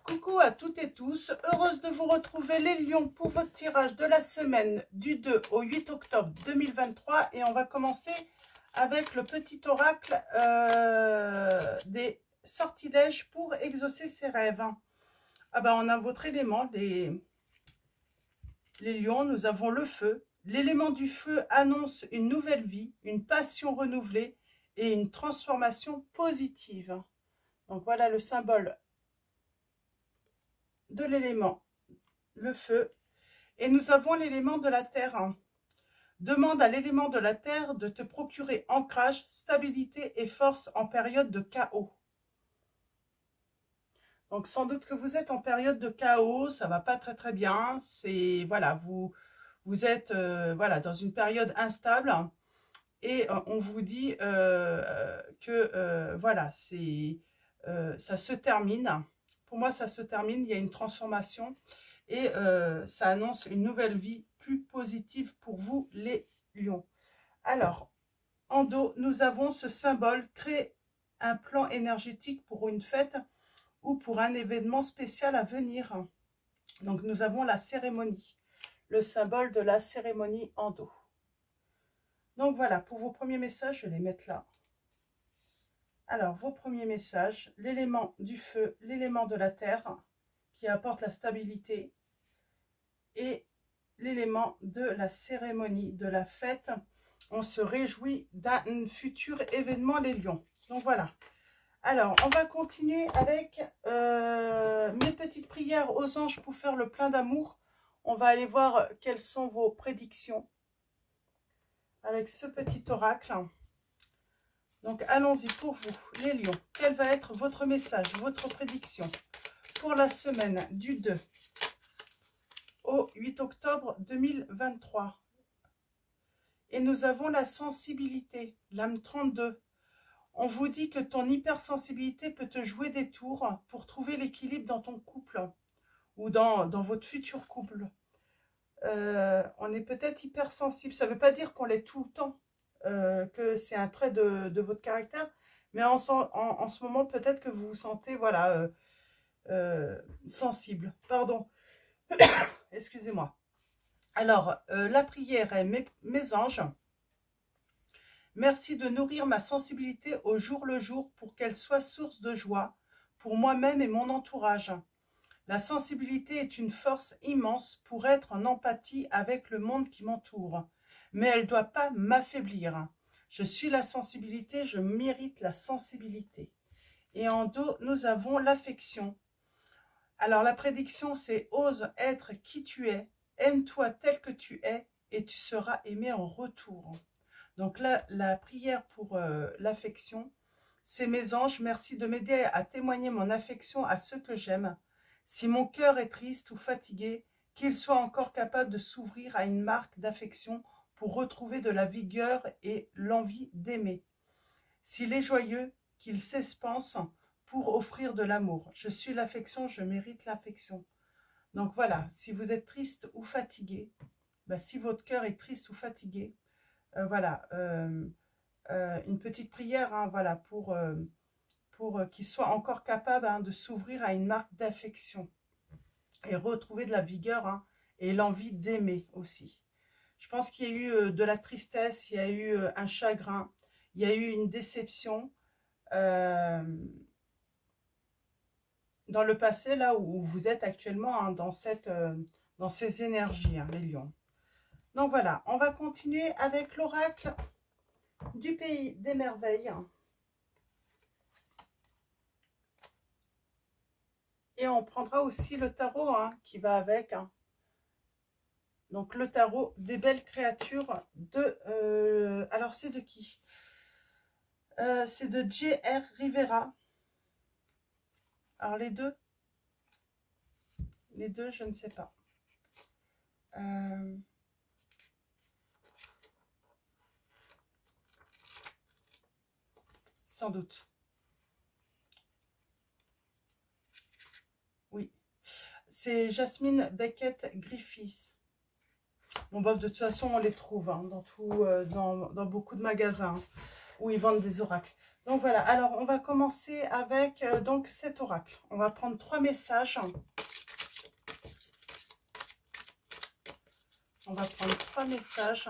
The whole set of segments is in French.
Coucou à toutes et tous, heureuse de vous retrouver les lions pour votre tirage de la semaine du 2 au 8 octobre 2023 et on va commencer avec le petit oracle des sortilèges pour exaucer ses rêves. Ah ben on a votre élément, les lions, nous avons le feu. L'élément du feu annonce une nouvelle vie, une passion renouvelée et une transformation positive. Donc voilà le symbole de l'élément, le feu. Et nous avons l'élément de la terre. Demande à l'élément de la terre de te procurer ancrage, stabilité et force en période de chaos. Donc sans doute que vous êtes en période de chaos, ça va pas très bien. C'est voilà, vous êtes voilà dans une période instable et on vous dit que voilà c'est ça se termine. Pour moi, ça se termine. Il y a une transformation et ça annonce une nouvelle vie plus positive pour vous, les lions. Alors, en dos, nous avons ce symbole, créer un plan énergétique pour une fête ou pour un événement spécial à venir. Donc, nous avons la cérémonie, le symbole de la cérémonie en dos. Donc, voilà, pour vos premiers messages, je vais les mettre là. Alors, vos premiers messages, l'élément du feu, l'élément de la terre, qui apporte la stabilité, et l'élément de la cérémonie, de la fête. On se réjouit d'un futur événement, les lions. Donc voilà. Alors, on va continuer avec mes petites prières aux anges pour faire le plein d'amour. On va aller voir quelles sont vos prédictions avec ce petit oracle. Donc, allons-y pour vous, les lions. Quel va être votre message, votre prédiction pour la semaine du 2 au 8 octobre 2023. Et nous avons la sensibilité, l'âme 32. On vous dit que ton hypersensibilité peut te jouer des tours pour trouver l'équilibre dans ton couple ou dans votre futur couple. On est peut-être hypersensible. Ça ne veut pas dire qu'on l'est tout le temps, que c'est un trait de votre caractère. Mais en ce moment, peut-être que vous vous sentez voilà, sensible. Pardon. Excusez-moi. Alors, la prière est mes anges. Merci de nourrir ma sensibilité au jour le jour pour qu'elle soit source de joie pour moi-même et mon entourage. La sensibilité est une force immense pour être en empathie avec le monde qui m'entoure. Mais elle ne doit pas m'affaiblir. Je suis la sensibilité, je mérite la sensibilité. Et en dos, nous avons l'affection. Alors, la prédiction, c'est « Ose être qui tu es, aime-toi tel que tu es et tu seras aimé en retour ». Donc là, la prière pour l'affection, c'est mes anges, merci de m'aider à témoigner mon affection à ceux que j'aime. Si mon cœur est triste ou fatigué, qu'il soit encore capable de s'ouvrir à une marque d'affection pour retrouver de la vigueur et l'envie d'aimer. S'il est joyeux, qu'il s'espace pour offrir de l'amour. Je suis l'affection, je mérite l'affection. Donc voilà, si vous êtes triste ou fatigué, si votre cœur est triste ou fatigué, voilà, une petite prière, hein, voilà, pour qu'il soit encore capable de s'ouvrir à une marque d'affection et retrouver de la vigueur et l'envie d'aimer aussi. Je pense qu'il y a eu de la tristesse, il y a eu un chagrin, il y a eu une déception dans le passé, là où vous êtes actuellement dans ces énergies, les lions. Donc voilà, on va continuer avec l'oracle du pays des merveilles. Et on prendra aussi le tarot qui va avec. Donc le tarot des belles créatures de... alors c'est de qui? C'est de J.R. Rivera. Alors les deux, je ne sais pas. Sans doute. Oui. C'est Jasmine Beckett Griffiths. Bon, de toute façon, on les trouve dans beaucoup de magasins où ils vendent des oracles. Donc voilà, alors on va commencer avec donc cet oracle. On va prendre 3 messages. On va prendre 3 messages.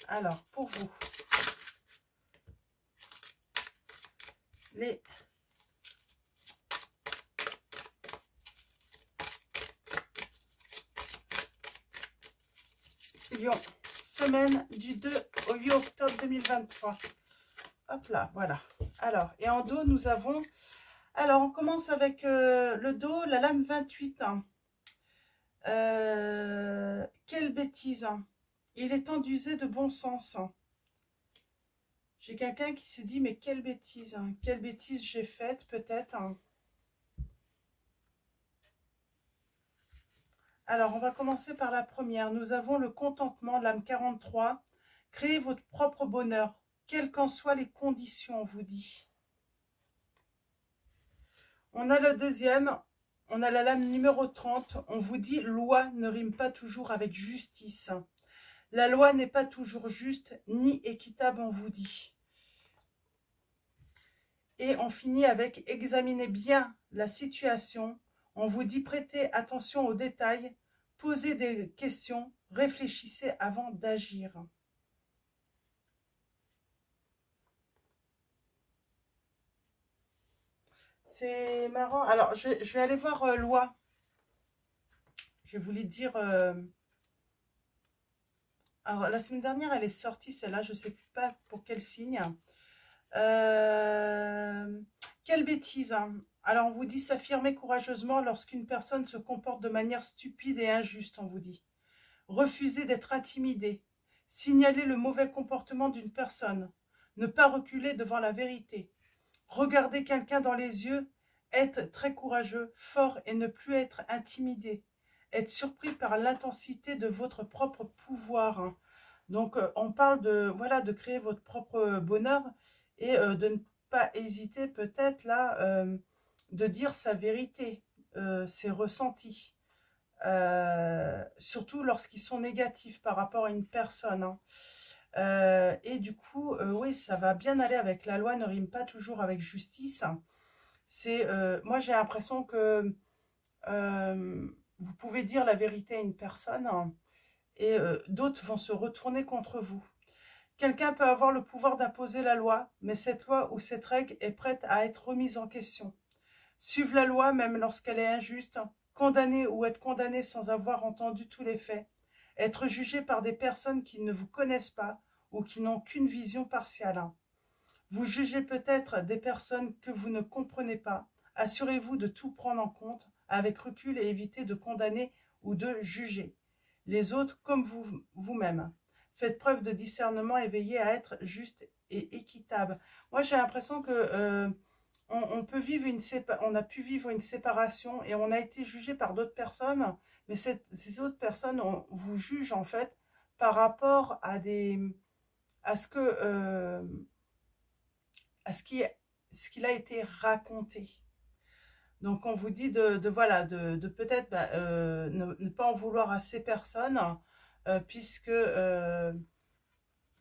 Alors, pour vous, les Lions, semaine du 2 au 8 octobre 2023. Hop là, voilà. Alors, et en dos, nous avons... Alors, on commence avec le dos, la lame 28. Hein. Quelle bêtise. Hein. Il est temps d'user de bon sens. Hein. J'ai quelqu'un qui se dit, mais quelle bêtise. Hein. Quelle bêtise j'ai faite, peut-être. Hein. Alors, on va commencer par la première. Nous avons le contentement, l'âme 43. Créez votre propre bonheur, quelles qu'en soient les conditions, on vous dit. On a le deuxième, on a la lame numéro 30. On vous dit, loi ne rime pas toujours avec justice. La loi n'est pas toujours juste ni équitable, on vous dit. Et on finit avec, examinez bien la situation. On vous dit, prêtez attention aux détails, posez des questions, réfléchissez avant d'agir. C'est marrant. Alors, je vais aller voir loi. Je voulais dire... Alors, la semaine dernière, elle est sortie, celle-là. Je ne sais pas pour quel signe. Quelle bêtise. Hein. Alors, on vous dit s'affirmer courageusement lorsqu'une personne se comporte de manière stupide et injuste, on vous dit. Refuser d'être intimidé. Signaler le mauvais comportement d'une personne. Ne pas reculer devant la vérité. Regarder quelqu'un dans les yeux, être très courageux, fort et ne plus être intimidé. Être surpris par l'intensité de votre propre pouvoir. Hein. Donc, on parle de, voilà, de créer votre propre bonheur et de ne pas hésiter peut-être là de dire sa vérité, ses ressentis. Surtout lorsqu'ils sont négatifs par rapport à une personne. Hein. Et du coup, oui, ça va bien aller avec la loi, ne rime pas toujours avec justice. C'est, moi, j'ai l'impression que vous pouvez dire la vérité à une personne et d'autres vont se retourner contre vous. Quelqu'un peut avoir le pouvoir d'imposer la loi, mais cette loi ou cette règle est prête à être remise en question. Suivre la loi, même lorsqu'elle est injuste, condamner ou être condamné sans avoir entendu tous les faits, être jugé par des personnes qui ne vous connaissent pas ou qui n'ont qu'une vision partielle. Vous jugez peut-être des personnes que vous ne comprenez pas. Assurez-vous de tout prendre en compte avec recul et évitez de condamner ou de juger les autres comme vous-même. Faites preuve de discernement et veillez à être juste et équitable. Moi, j'ai l'impression que on peut vivre on a pu vivre une séparation et on a été jugé par d'autres personnes, mais ces autres personnes vous jugent en fait par rapport à à ce que à ce qu'il a été raconté. Donc on vous dit voilà de peut-être ne pas en vouloir à ces personnes puisque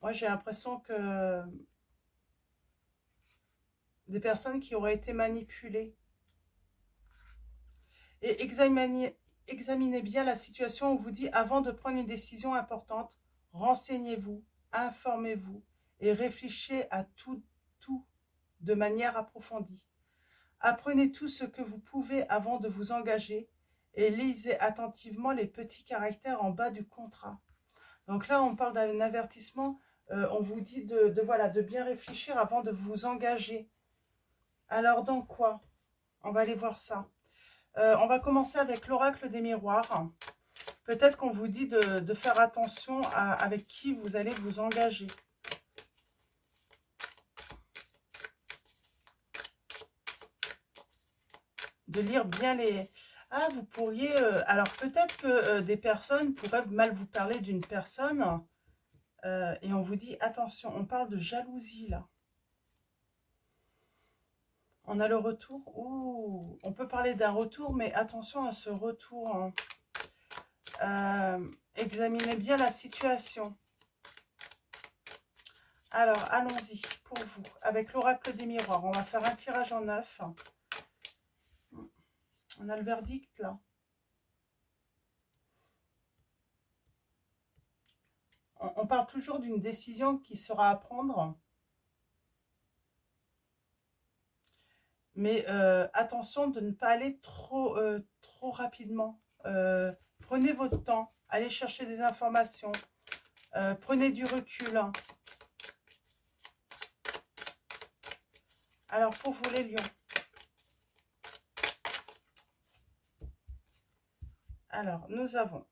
moi j'ai l'impression que des personnes qui auraient été manipulées. Et examinez bien la situation. On vous dit avant de prendre une décision importante, renseignez-vous, informez-vous et réfléchissez à tout de manière approfondie. Apprenez tout ce que vous pouvez avant de vous engager et lisez attentivement les petits caractères en bas du contrat. Donc là, on parle d'un avertissement. On vous dit voilà, de bien réfléchir avant de vous engager. Alors, dans quoi? On va aller voir ça. On va commencer avec l'oracle des miroirs. Peut-être qu'on vous dit de faire attention avec qui vous allez vous engager. De lire bien les... Ah, vous pourriez... alors, peut-être que des personnes pourraient mal vous parler d'une personne. Et on vous dit, attention, on parle de jalousie, là. On a le retour. Ouh, on peut parler d'un retour, mais attention à ce retour. Hein. Examinez bien la situation. Alors, allons-y pour vous. Avec l'oracle des miroirs, on va faire un tirage en 9. On a le verdict là. On parle toujours d'une décision qui sera à prendre. Mais attention de ne pas aller trop rapidement. Prenez votre temps. Allez chercher des informations. Prenez du recul. Alors, pour vous les lions. Alors, nous avons...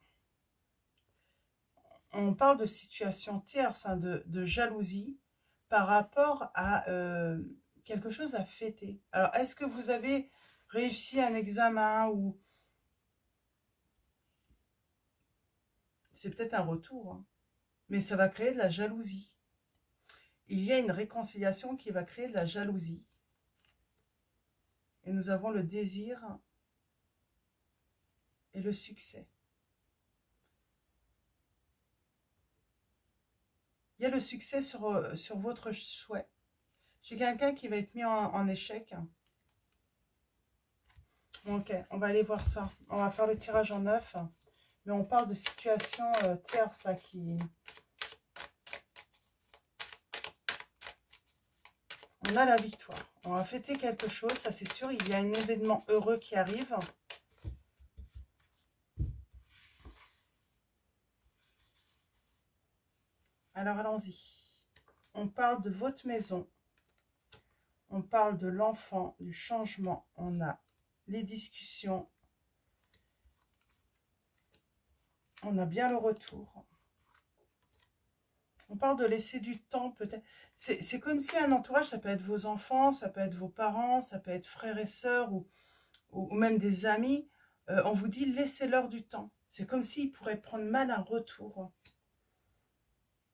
On parle de situation tierce, hein, de jalousie par rapport à quelque chose à fêter. Alors, est-ce que vous avez réussi un examen ou... C'est peut-être un retour, hein, mais ça va créer de la jalousie. Il y a une réconciliation qui va créer de la jalousie. Et nous avons le désir et le succès. Il y a le succès sur votre souhait. J'ai quelqu'un qui va être mis en échec. Ok, on va aller voir ça. On va faire le tirage en 9. Mais on parle de situation tierce là qui... On a la victoire. On va fêter quelque chose, ça c'est sûr. Il y a un événement heureux qui arrive. Alors allons-y. On parle de votre maison. On parle de l'enfant, du changement. On a les discussions. On a bien le retour. On parle de laisser du temps peut-être. C'est comme si un entourage, ça peut être vos enfants, ça peut être vos parents, ça peut être frères et sœurs ou même des amis. On vous dit laissez-leur du temps. C'est comme s'ils pourraient prendre mal un retour.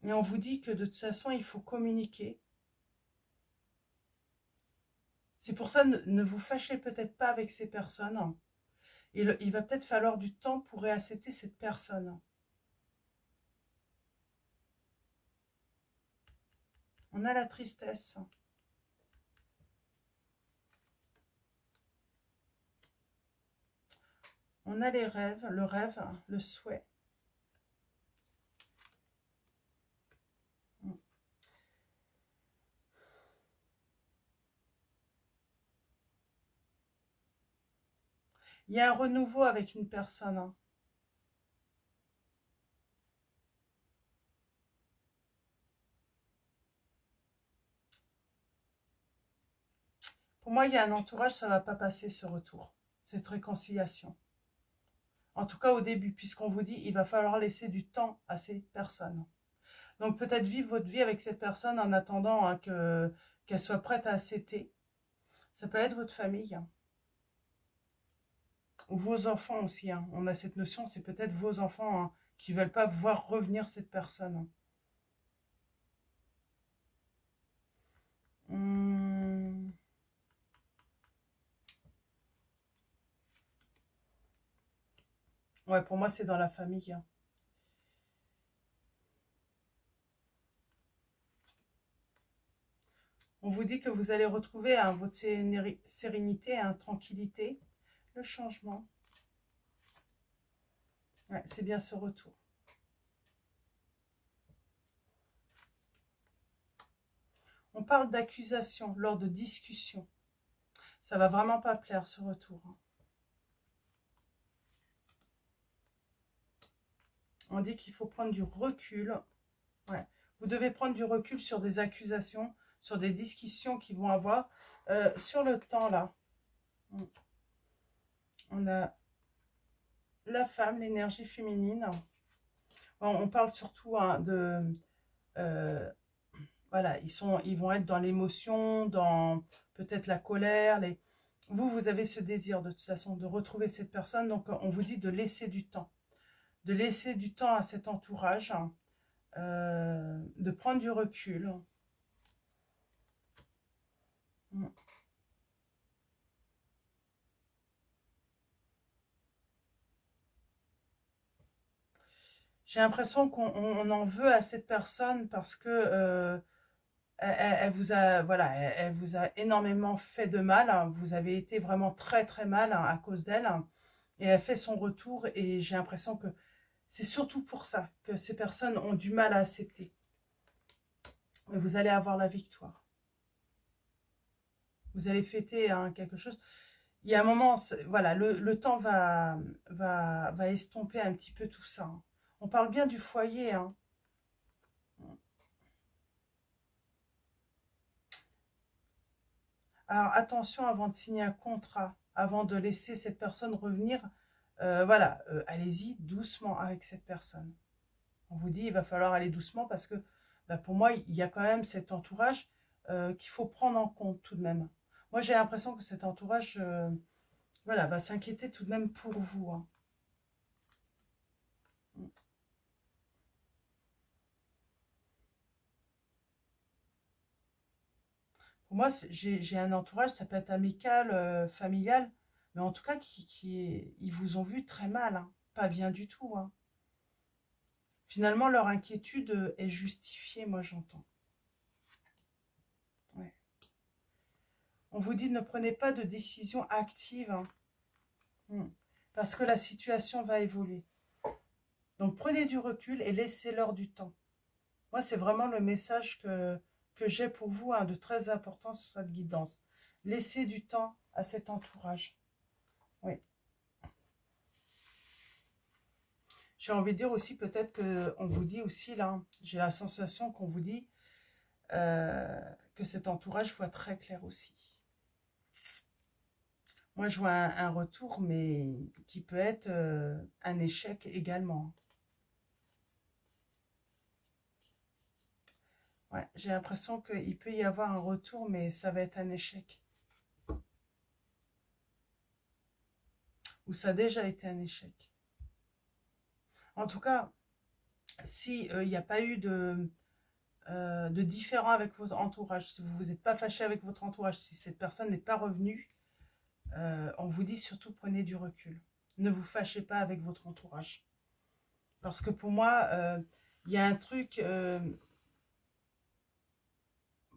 Et on vous dit que de toute façon, il faut communiquer. C'est pour ça, ne vous fâchez peut-être pas avec ces personnes. Il va peut-être falloir du temps pour réaccepter cette personne. On a la tristesse. On a les rêves, le souhait. Il y a un renouveau avec une personne. Pour moi, il y a un entourage, ça ne va pas passer ce retour, cette réconciliation. En tout cas, au début, puisqu'on vous dit il va falloir laisser du temps à ces personnes. Donc, peut-être vivre votre vie avec cette personne en attendant hein, qu'elle soit prête à accepter. Ça peut être votre famille. Hein. Ou vos enfants aussi. Hein. On a cette notion, c'est peut-être vos enfants hein, qui ne veulent pas voir revenir cette personne. Ouais, pour moi, c'est dans la famille. Hein. On vous dit que vous allez retrouver hein, votre sérénité, hein, tranquillité, le changement. Ouais, c'est bien ce retour. On parle d'accusation lors de discussions. Ça va vraiment pas plaire ce retour. Hein. On dit qu'il faut prendre du recul. Ouais. Vous devez prendre du recul sur des accusations, sur des discussions qui vont avoir. Sur le temps, là, on a la femme, l'énergie féminine. Bon, on parle surtout hein, de... voilà, ils vont être dans l'émotion, dans peut-être la colère. Vous avez ce désir de toute façon de retrouver cette personne. Donc, on vous dit de laisser du temps. De laisser du temps à cet entourage. De prendre du recul. J'ai l'impression qu'on en veut à cette personne parce que elle vous a, voilà, elle vous a énormément fait de mal, hein. Vous avez été vraiment très très mal, hein, à cause d'elle, hein. Et elle fait son retour et j'ai l'impression que c'est surtout pour ça que ces personnes ont du mal à accepter. Mais vous allez avoir la victoire. Vous allez fêter, hein, quelque chose. Il y a un moment, voilà, le temps va estomper un petit peu tout ça, hein. On parle bien du foyer, hein. Alors attention avant de signer un contrat, avant de laisser cette personne revenir, voilà, allez-y doucement avec cette personne. On vous dit il va falloir aller doucement parce que bah, pour moi il y a quand même cet entourage qu'il faut prendre en compte tout de même. Moi j'ai l'impression que cet entourage voilà, va s'inquiéter tout de même pour vous, hein. Pour moi j'ai un entourage, ça peut être amical, familial, mais en tout cas ils vous ont vu très mal, hein. Pas bien du tout, hein. Finalement, leur inquiétude est justifiée, moi j'entends. Ouais. On vous dit ne prenez pas de décision active, hein. Parce que la situation va évoluer. Donc prenez du recul et laissez-leur du temps. Moi, c'est vraiment le message que j'ai pour vous, hein, de très important sur cette guidance. Laissez du temps à cet entourage. Oui. J'ai envie de dire aussi, peut-être qu'on vous dit aussi, là, j'ai la sensation qu'on vous dit que cet entourage voit très clair aussi. Moi, je vois un retour, mais qui peut être un échec également. Ouais, j'ai l'impression qu'il peut y avoir un retour, mais ça va être un échec. Ou ça a déjà été un échec. En tout cas, si il n'y a pas eu de différend avec votre entourage, si vous n'êtes pas fâché avec votre entourage, si cette personne n'est pas revenue, on vous dit surtout prenez du recul. Ne vous fâchez pas avec votre entourage. Parce que pour moi, il y a un truc...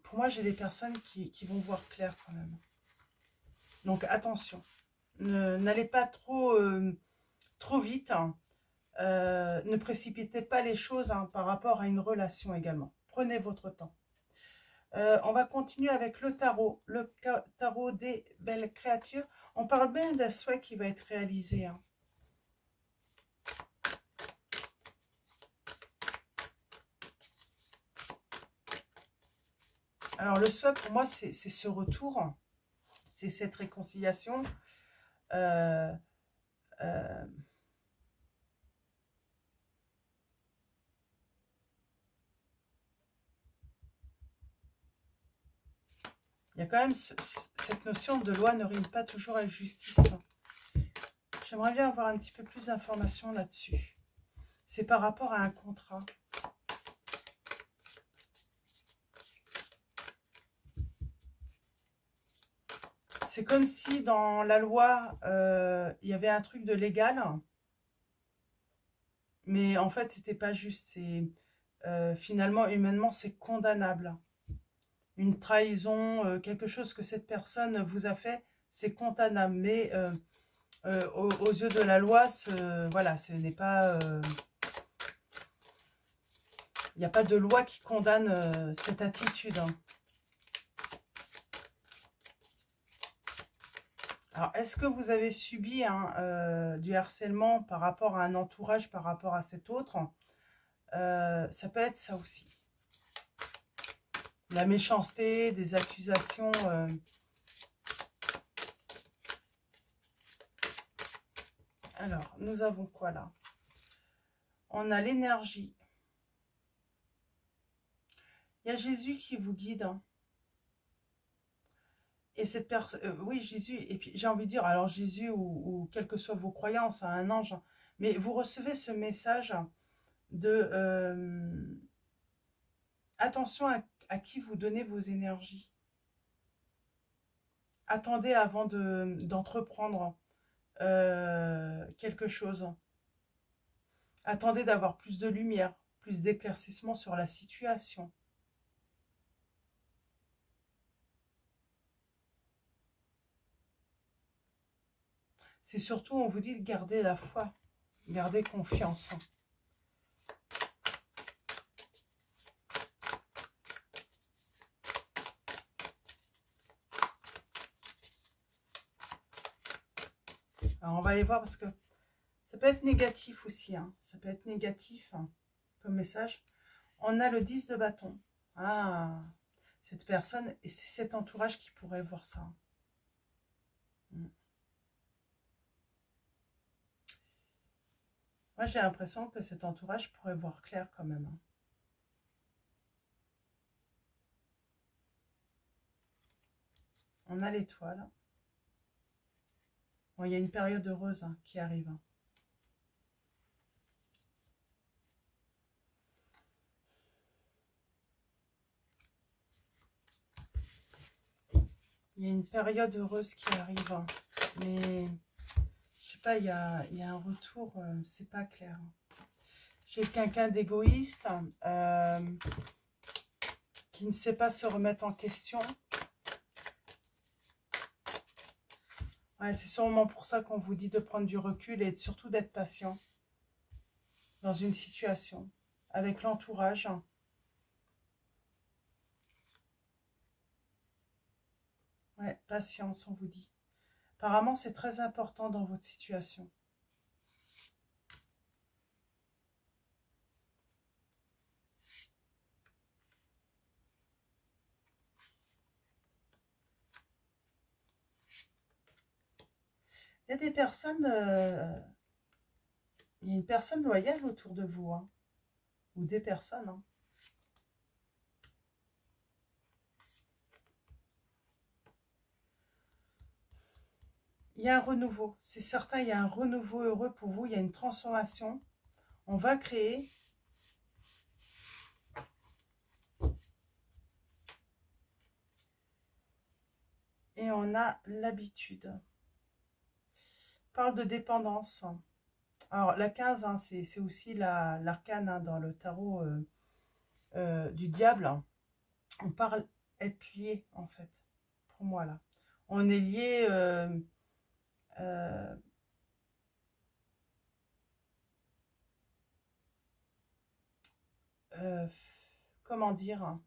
pour moi, j'ai des personnes qui vont voir clair quand même. Donc attention, n'allez pas trop vite, hein. Ne précipitez pas les choses, hein, par rapport à une relation également. Prenez votre temps. On va continuer avec le tarot des belles créatures. On parle bien d'un souhait qui va être réalisé, hein. Alors le souhait pour moi c'est ce retour, c'est cette réconciliation. Euh, euh, il y a quand même cette notion de loi ne rime pas toujours avec justice. J'aimerais bien avoir un petit peu plus d'informations là-dessus. C'est par rapport à un contrat. C'est comme si dans la loi, il y avait un truc de légal, mais en fait, c'était pas juste. C'est finalement, humainement, c'est condamnable. Une trahison, quelque chose que cette personne vous a fait, c'est condamnable. Mais aux yeux de la loi, voilà, ce n'est pas... il n'y a pas de loi qui condamne cette attitude, hein. Alors, est-ce que vous avez subi, hein, du harcèlement par rapport à un entourage, par rapport à cet autre? Ça peut être ça aussi. La méchanceté, des accusations. Alors, nous avons quoi là? On a l'énergie. Il y a Jésus qui vous guide, hein. Et cette personne, oui, Jésus, et puis j'ai envie de dire, alors Jésus ou quelles que soient vos croyances, hein, un ange, hein, mais vous recevez ce message de attention à qui vous donnez vos énergies. Attendez avant d'entreprendre quelque chose. Attendez d'avoir plus de lumière, plus d'éclaircissement sur la situation. C'est surtout, on vous dit de garder la foi, garder confiance. Alors, on va aller voir parce que ça peut être négatif aussi. Hein. Ça peut être négatif hein, comme message. On a le 10 de bâton. Ah, cette personne, et c'est cet entourage qui pourrait voir ça. Moi, j'ai l'impression que cet entourage pourrait voir clair quand même. Hein. On a l'étoile. Bon, il y a une période heureuse hein, qui arrive. Hein. Il y a une période heureuse qui arrive. Hein. Mais, je sais pas, il y a un retour, c'est pas clair. J'ai quelqu'un d'égoïste qui ne sait pas se remettre en question. Ouais, c'est sûrement pour ça qu'on vous dit de prendre du recul et surtout d'être patient dans une situation avec l'entourage. Ouais, patience, on vous dit. Apparemment, c'est très important dans votre situation. Il y a des personnes, il y a une personne loyale autour de vous, hein, ou des personnes. Hein. Il y a un renouveau, c'est certain, il y a un renouveau heureux pour vous, il y a une transformation. On va créer. Et on a l'habitude. On parle de dépendance. Alors, la 15, hein, c'est aussi l'arcane hein, dans le tarot du diable. On parle être lié, en fait, pour moi, là. On est lié... euh, comment dire hein,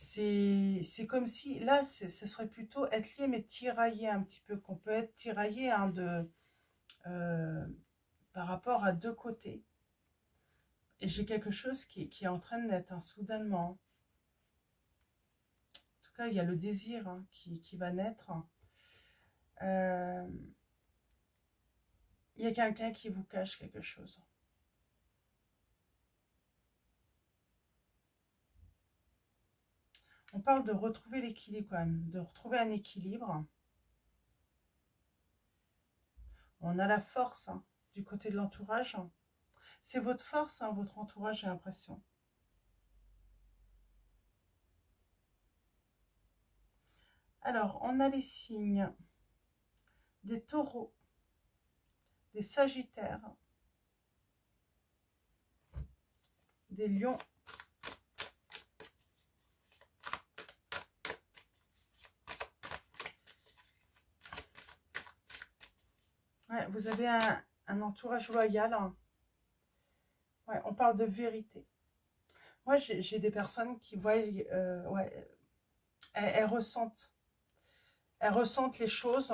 c'est comme si, là, ce serait plutôt être lié, mais tiraillé un petit peu, qu'on peut être tiraillé hein, euh, par rapport à deux côtés. Et j'ai quelque chose qui est en train de naître, hein, soudainement. En tout cas, il y a le désir hein, qui va naître. Il y a quelqu'un qui vous cache quelque chose. On parle de retrouver l'équilibre quand même, de retrouver un équilibre. On a la force hein, du côté de l'entourage. C'est votre force, hein, votre entourage, j'ai l'impression. Alors, on a les signes des taureaux, des sagittaires, des lions, ouais, vous avez un entourage loyal. Hein. Ouais, on parle de vérité. Moi, j'ai des personnes qui voient, ouais, elles ressentent les choses.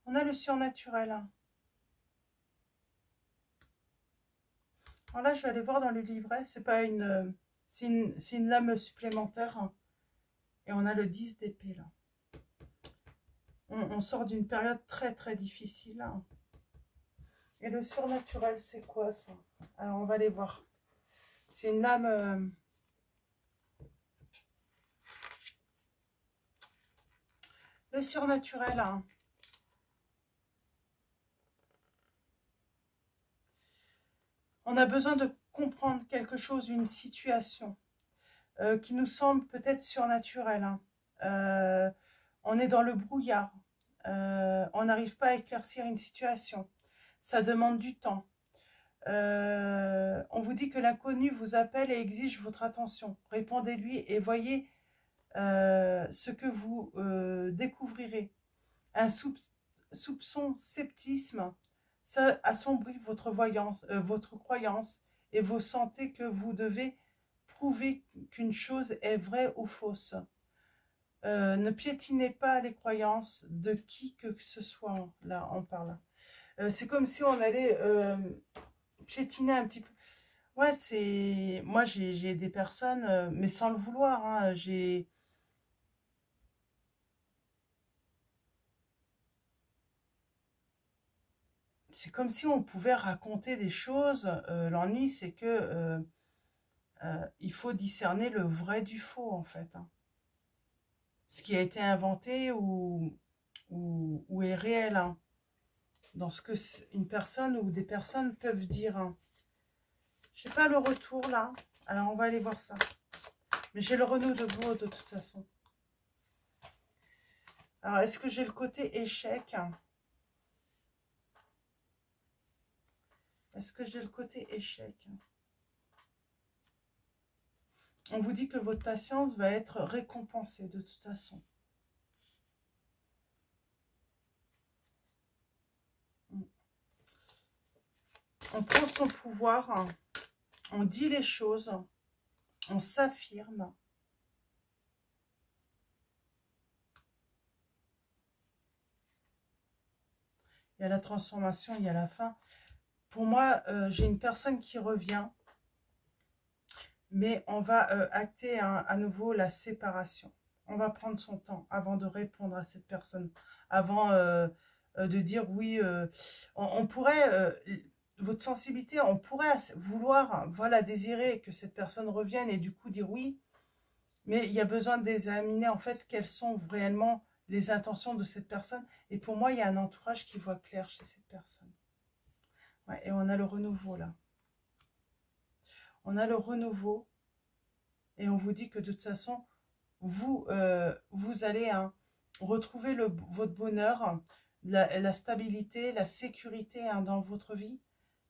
On a le surnaturel. Hein. Alors là, je vais aller voir dans le livret. C'est pas une, c'est une lame supplémentaire. Hein. Et on a le 10 d'épée là. On sort d'une période très très difficile. Hein. Et le surnaturel, c'est quoi ça? Alors, on va aller voir. C'est une lame... Le surnaturel, hein. On On a besoin de comprendre quelque chose, une situation qui nous semble peut-être surnaturelle. Hein. On est dans le brouillard. On n'arrive pas à éclaircir une situation. Ça demande du temps. On vous dit que l'inconnu vous appelle et exige votre attention. Répondez-lui et voyez ce que vous découvrirez. Un soupçon, sceptisme, ça assombrit votre voyance, votre croyance, et vous sentez que vous devez prouver qu'une chose est vraie ou fausse. Ne piétinez pas les croyances de qui que ce soit. Là, on parle. C'est comme si on allait piétiner un petit peu. Ouais, c'est... Moi, j'ai des personnes, mais sans le vouloir, hein, c'est comme si on pouvait raconter des choses. L'ennui, c'est que il faut discerner le vrai du faux, en fait. Hein. Ce qui a été inventé ou est réel. Hein. Dans ce que une personne ou des personnes peuvent dire. Hein. Je n'ai pas le retour, là. Alors, on va aller voir ça. Mais j'ai le renouveau de toute façon. Alors, est-ce que j'ai le côté échec? Est-ce que j'ai le côté échec? On vous dit que votre patience va être récompensée de toute façon. On prend son pouvoir, on dit les choses, on s'affirme. Il y a la transformation, il y a la fin. Pour moi, j'ai une personne qui revient, mais on va acter à nouveau la séparation. On va prendre son temps avant de répondre à cette personne, avant de dire oui. On pourrait... votre sensibilité, on pourrait vouloir, voilà, désirer que cette personne revienne et du coup dire oui, mais il y a besoin d'examiner en fait quelles sont réellement les intentions de cette personne. Et pour moi, il y a un entourage qui voit clair chez cette personne. Ouais, et on a le renouveau là. On a le renouveau et on vous dit que de toute façon, vous, vous allez retrouver votre bonheur, la stabilité, la sécurité dans votre vie.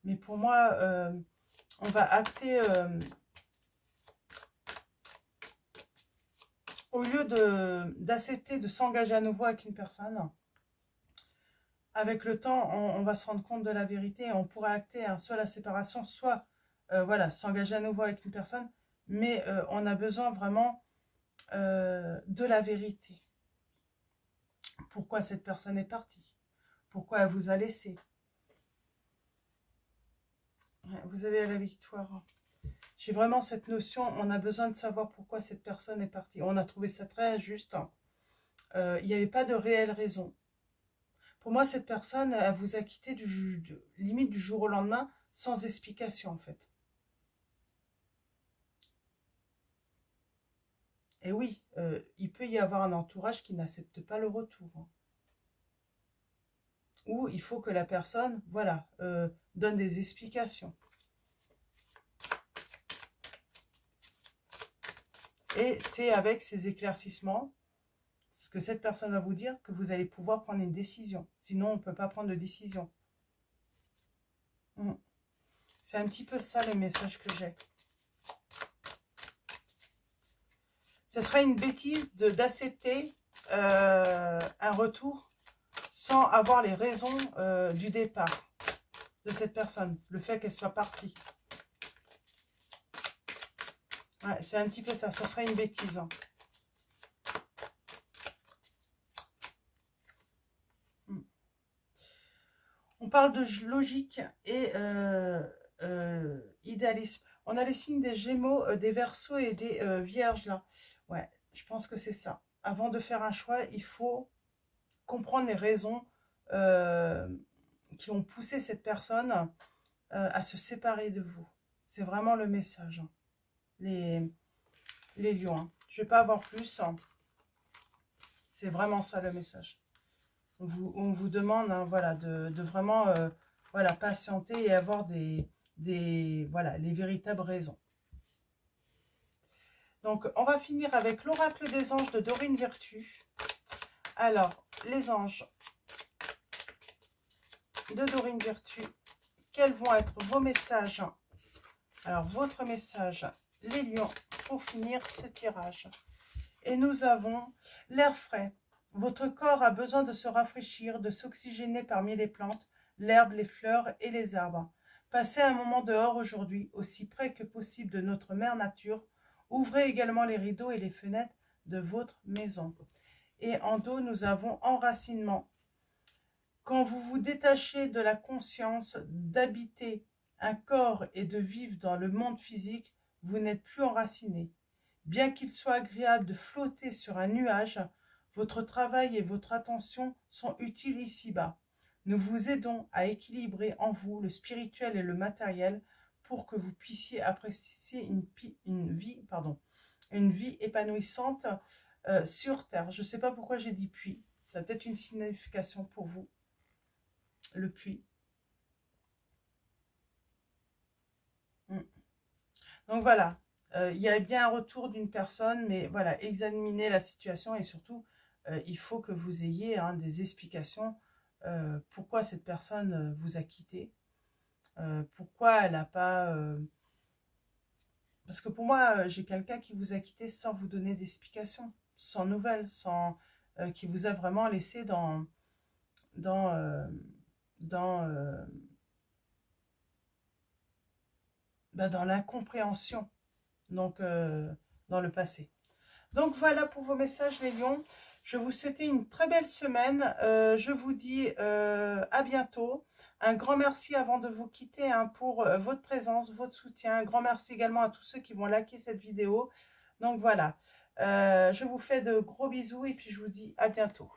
Mais pour moi, on va acter, au lieu d'accepter de s'engager à nouveau avec une personne, avec le temps, on va se rendre compte de la vérité et on pourra acter soit la séparation, soit voilà, s'engager à nouveau avec une personne. Mais on a besoin vraiment de la vérité. Pourquoi cette personne est partie? Pourquoi elle vous a laissé? Vous avez la victoire. J'ai vraiment cette notion, on a besoin de savoir pourquoi cette personne est partie. On a trouvé ça très injuste. Il n'y avait pas de réelle raison. Pour moi, cette personne, elle vous a quitté limite du jour au lendemain, sans explication en fait. Et oui, il peut y avoir un entourage qui n'accepte pas le retour. Hein. Ou il faut que la personne, voilà, donne des explications. Et c'est avec ces éclaircissements, ce que cette personne va vous dire, que vous allez pouvoir prendre une décision. Sinon, on ne peut pas prendre de décision. C'est un petit peu ça les messages que j'ai. Ce serait une bêtise d'accepter un retour sans avoir les raisons du départ de cette personne. Le fait qu'elle soit partie. Ouais, c'est un petit peu ça. Ce serait une bêtise. Hein. On parle de logique et idéalisme. On a les signes des Gémeaux, des Verseaux et des Vierges là. Ouais, je pense que c'est ça. Avant de faire un choix, il faut comprendre les raisons qui ont poussé cette personne à se séparer de vous. C'est vraiment le message. Hein. Les lions. Hein. Je ne vais pas avoir plus. Hein. C'est vraiment ça le message. On vous demande hein, voilà, de vraiment voilà, patienter et avoir des voilà, les véritables raisons. Donc, on va finir avec l'oracle des anges de Dorine Virtue. Alors, les anges de Dorine Virtue, quels vont être vos messages? Alors, votre message, les lions, pour finir ce tirage. Et nous avons l'air frais. Votre corps a besoin de se rafraîchir, de s'oxygéner parmi les plantes, l'herbe, les fleurs et les arbres. Passez un moment dehors aujourd'hui, aussi près que possible de notre mère nature. Ouvrez également les rideaux et les fenêtres de votre maison. Et en dos, nous avons enracinement. Quand vous vous détachez de la conscience d'habiter un corps et de vivre dans le monde physique, vous n'êtes plus enraciné. Bien qu'il soit agréable de flotter sur un nuage, votre travail et votre attention sont utiles ici-bas. Nous vous aidons à équilibrer en vous le spirituel et le matériel pour que vous puissiez apprécier une vie épanouissante sur Terre. Je ne sais pas pourquoi j'ai dit puis. Ça a peut-être une signification pour vous. Le puits. Donc voilà, il y a bien un retour d'une personne, mais voilà, examinez la situation et surtout, il faut que vous ayez des explications pourquoi cette personne vous a quitté, pourquoi elle n'a pas... Parce que pour moi, j'ai quelqu'un qui vous a quitté sans vous donner d'explications, sans nouvelles, sans qui vous a vraiment laissé dans l'incompréhension, donc dans le passé. Donc voilà pour vos messages les lions. Je vous souhaite une très belle semaine. Je vous dis à bientôt. Un grand merci avant de vous quitter pour votre présence, votre soutien. Un grand merci également à tous ceux qui vont liker cette vidéo. Donc voilà, je vous fais de gros bisous et puis je vous dis à bientôt.